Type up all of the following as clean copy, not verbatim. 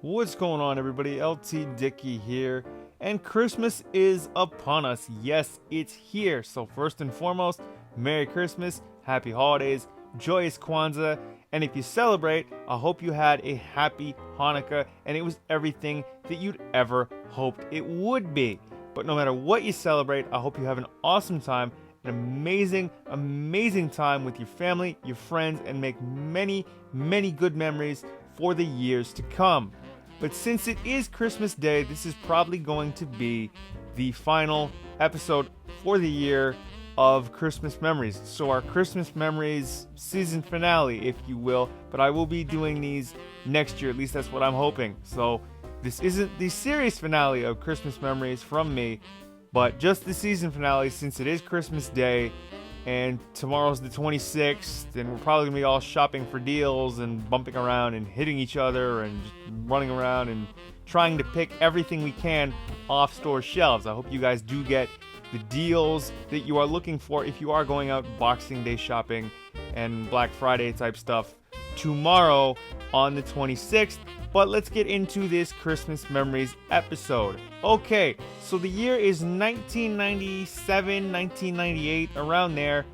What's going on, everybody? Dickey here, and Christmas is upon us. Yes, it's here. So first and foremost, Merry Christmas, Happy Holidays, Joyous Kwanzaa, and if you celebrate, I hope you had a happy Hanukkah and it was everything that you'd ever hoped it would be. But no matter what you celebrate, I hope you have an awesome time, an amazing time with your family, your friends, and make many, many good memories for the years to come. But since it is Christmas Day, this is probably going to be the final episode for the year of Christmas Memories. So our Christmas Memories season finale, if you will. But I will be doing these next year, at least that's what I'm hoping. So this isn't the series finale of Christmas Memories from me, but just the season finale since it is Christmas Day. And tomorrow's the 26th, and we're probably going to be all shopping for deals and bumping around and hitting each other and just running around and trying to pick everything we can off store shelves. I hope you guys do get the deals that you are looking for if you are going out Boxing Day shopping and Black Friday type stuff tomorrow on the 26th. But let's get into this Christmas Memories episode. Okay, so the year is 1997, 1998, around there.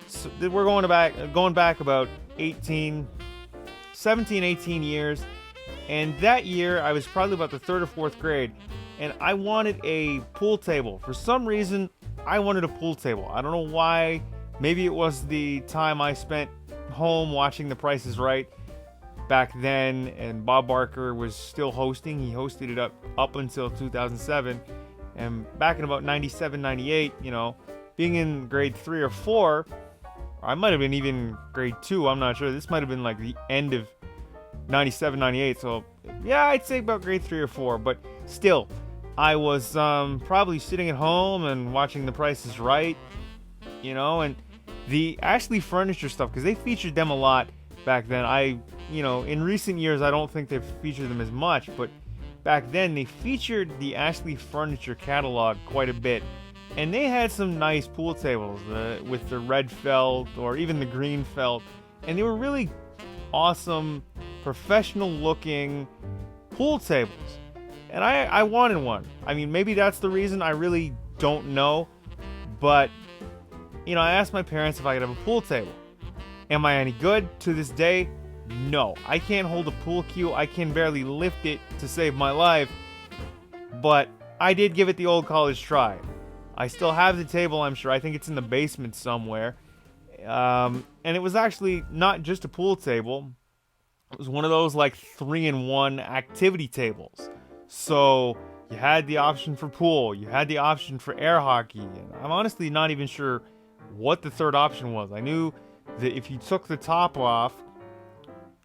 So we're going back about 17, 18 years. And that year, I was probably about the 3rd or 4th grade. And I wanted a pool table. For some reason, I wanted a pool table. I don't know why. Maybe it was the time I spent home watching The Price is Right back then, and Bob Barker was still hosting. He hosted it up until 2007, and back in about 97, 98, being in grade 3 or 4, I might have been even grade 2, I'm not sure. This might have been like the end of 97, 98, so yeah, I'd say about grade 3 or 4, but still, I was probably sitting at home and watching The Price is Right, and the Ashley Furniture stuff, because they featured them a lot back then. In recent years, I don't think they've featured them as much, but back then they featured the Ashley Furniture catalog quite a bit. And they had some nice pool tables with the red felt or even the green felt. And they were really awesome, professional looking pool tables. And I wanted one. I mean, maybe that's the reason, I really don't know. But, I asked my parents if I could have a pool table. Am I any good? To this day, no. I can't hold a pool cue. I can barely lift it to save my life. But I did give it the old college try. I still have the table, I'm sure. I think it's in the basement somewhere. And it was actually not just a pool table. It was one of those like 3-in-1 activity tables. So you had the option for pool. You had the option for air hockey. And I'm honestly not even sure what the third option was. I knew that if you took the top off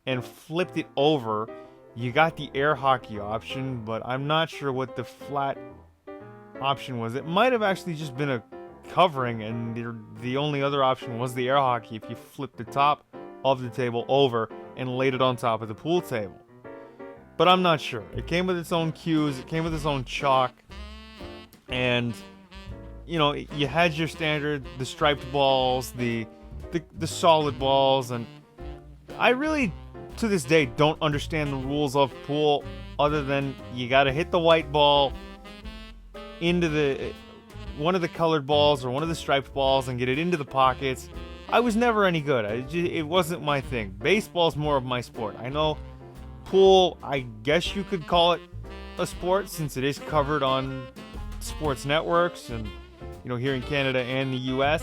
and flipped it over, you got the air hockey option, but I'm not sure what the flat option was. It might have actually just been a covering, and the only other option was the air hockey if you flipped the top of the table over and laid it on top of the pool table. But I'm not sure. It came with its own cues, it came with its own chalk, and you had your standard, the striped balls, the solid balls, and I really, to this day, don't understand the rules of pool other than you gotta hit the white ball into one of the colored balls or one of the striped balls and get it into the pockets. I was never any good. It wasn't my thing. Baseball's more of my sport. I know pool, I guess you could call it a sport since it is covered on sports networks and here in Canada and the US,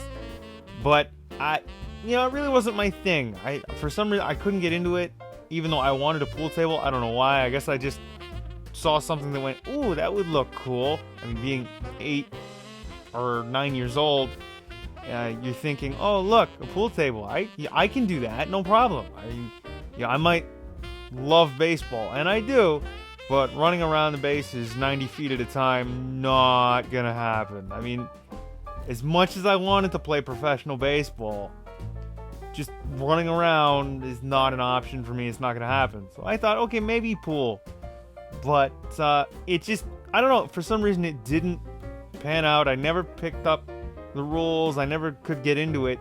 but it really wasn't my thing. For some reason, I couldn't get into it, even though I wanted a pool table. I don't know why. I guess I just saw something that went, ooh, that would look cool. I mean, being 8 or 9 years old, you're thinking, oh, look, a pool table. I can do that, no problem. I might love baseball, and I do, but running around the bases 90 feet at a time, not gonna happen. I mean, as much as I wanted to play professional baseball, just running around is not an option for me. It's not going to happen. So I thought, okay, maybe pool. But it just, I don't know, for some reason it didn't pan out. I never picked up the rules. I never could get into it.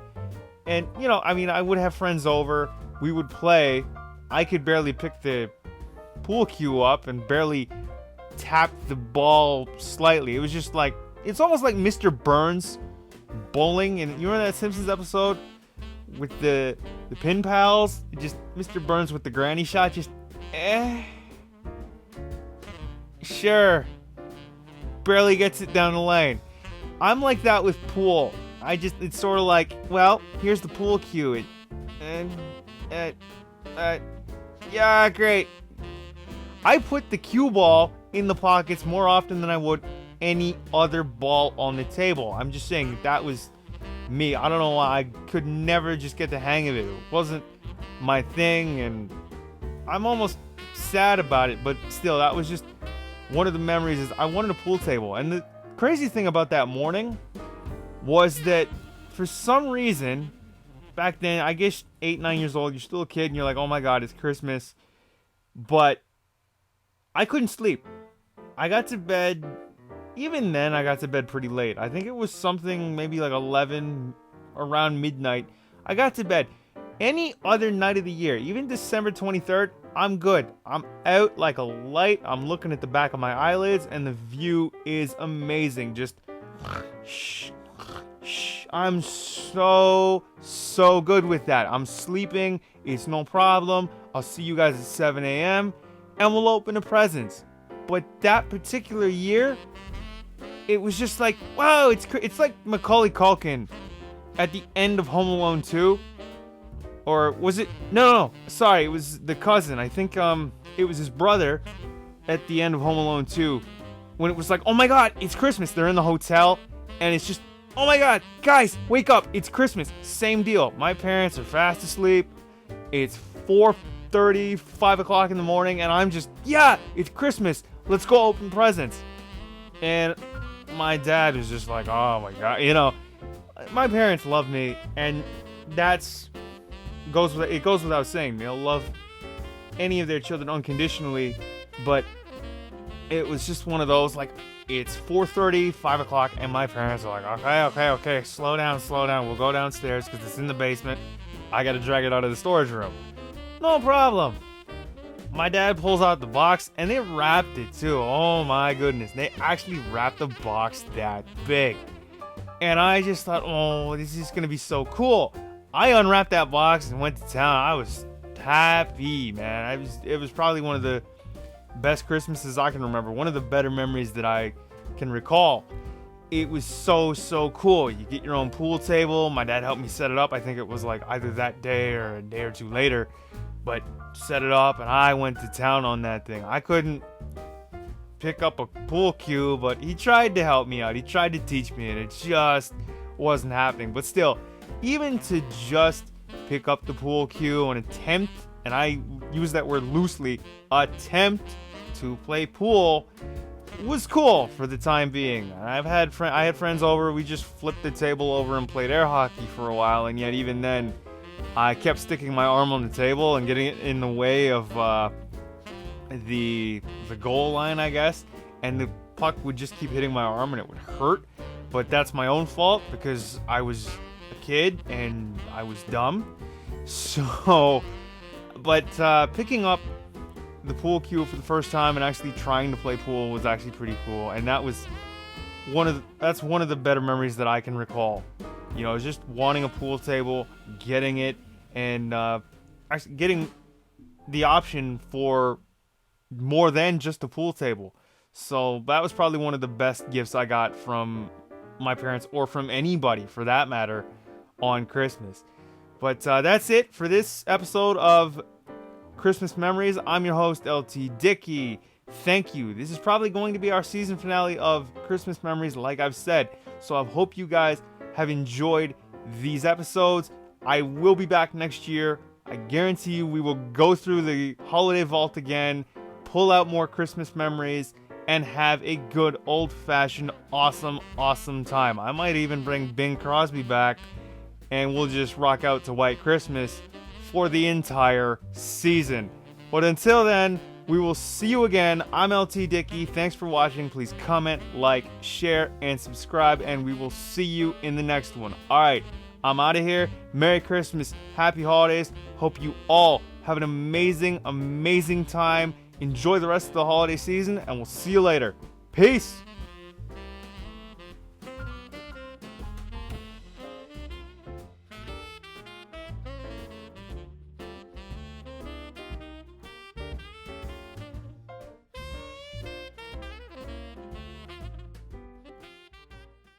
And, I would have friends over. We would play. I could barely pick the pool cue up and barely tapped the ball slightly. It was just like, it's almost like Mr. Burns bowling. And you remember that Simpsons episode with the pin pals? Just Mr. Burns with the granny shot. Just, sure. Barely gets it down the lane. I'm like that with pool. It's sort of like, well, here's the pool cue. Yeah, great. I put the cue ball in the pockets more often than I would any other ball on the table. I'm just saying that was me. I don't know why. I could never just get the hang of it. It wasn't my thing, and I'm almost sad about it, but still, that was just one of the memories. Is I wanted a pool table. And the crazy thing about that morning was that for some reason, back then, I guess 8, 9 years old, you're still a kid and you're like, oh my God, it's Christmas. But I couldn't sleep. I got to bed, even then I got to bed pretty late. I think it was something maybe like 11, around midnight. I got to bed. Any other night of the year, even December 23rd, I'm good. I'm out like a light. I'm looking at the back of my eyelids and the view is amazing. Just shh. I'm so good with that. I'm sleeping. It's no problem. I'll see you guys at 7 a.m. and we'll open the presents. But that particular year, it was just like, wow, it's like Macaulay Culkin at the end of Home Alone 2. Or was it? No. Sorry, it was the cousin. I think it was his brother at the end of Home Alone 2. When it was like, oh my God, it's Christmas. They're in the hotel and it's just, oh my God, guys, wake up. It's Christmas. Same deal. My parents are fast asleep. It's 4:30, 5 o'clock in the morning. And I'm just, yeah, it's Christmas. Let's go open presents. And my dad was just like, oh my God. You know, my parents love me. And it goes without saying. They'll love any of their children unconditionally. But it was just one of those, like, it's 4:30, 5 o'clock, and my parents are like, okay, slow down. We'll go downstairs because it's in the basement. I got to drag it out of the storage room. No problem. My dad pulls out the box, and they wrapped it too. Oh my goodness. They actually wrapped the box that big. And I just thought, oh, this is going to be so cool. I unwrapped that box and went to town. I was happy, man. It was probably one of the best Christmases I can remember. One of the better memories that I can recall. It was so cool. You get your own pool table. My dad helped me set it up. I think it was like either that day or a day or two later. But set it up and I went to town on that thing. I couldn't pick up a pool cue, but he tried to help me out. He tried to teach me and it just wasn't happening. But still, even to just pick up the pool cue and attempt, and I use that word loosely, attempt to play pool was cool for the time being. I had friends over. We just flipped the table over and played air hockey for a while, and yet even then, I kept sticking my arm on the table and getting it in the way of the goal line, I guess, and the puck would just keep hitting my arm and it would hurt. But that's my own fault because I was a kid and I was dumb. So, but picking up the pool cue for the first time and actually trying to play pool was actually pretty cool, and that's one of the better memories that I can recall. You know, just wanting a pool table, getting it, and actually getting the option for more than just a pool table. So that was probably one of the best gifts I got from my parents, or from anybody for that matter, on Christmas. But that's it for this episode of Christmas Memories. I'm your host, Tenebro-Dickey. Thank you. This is probably going to be our season finale of Christmas Memories, like I've said. So I hope you guys have enjoyed these episodes. I will be back next year. I guarantee you we will go through the holiday vault again, pull out more Christmas memories, and have a good old-fashioned awesome time. I might even bring Bing Crosby back, and we'll just rock out to White Christmas for the entire season. But until then, we will see you again. I'm Tenebro-Dickey. Thanks for watching. Please comment, like, share, and subscribe, and we will see you in the next one. Alright, I'm out of here. Merry Christmas. Happy holidays. Hope you all have an amazing time. Enjoy the rest of the holiday season, and we'll see you later. Peace!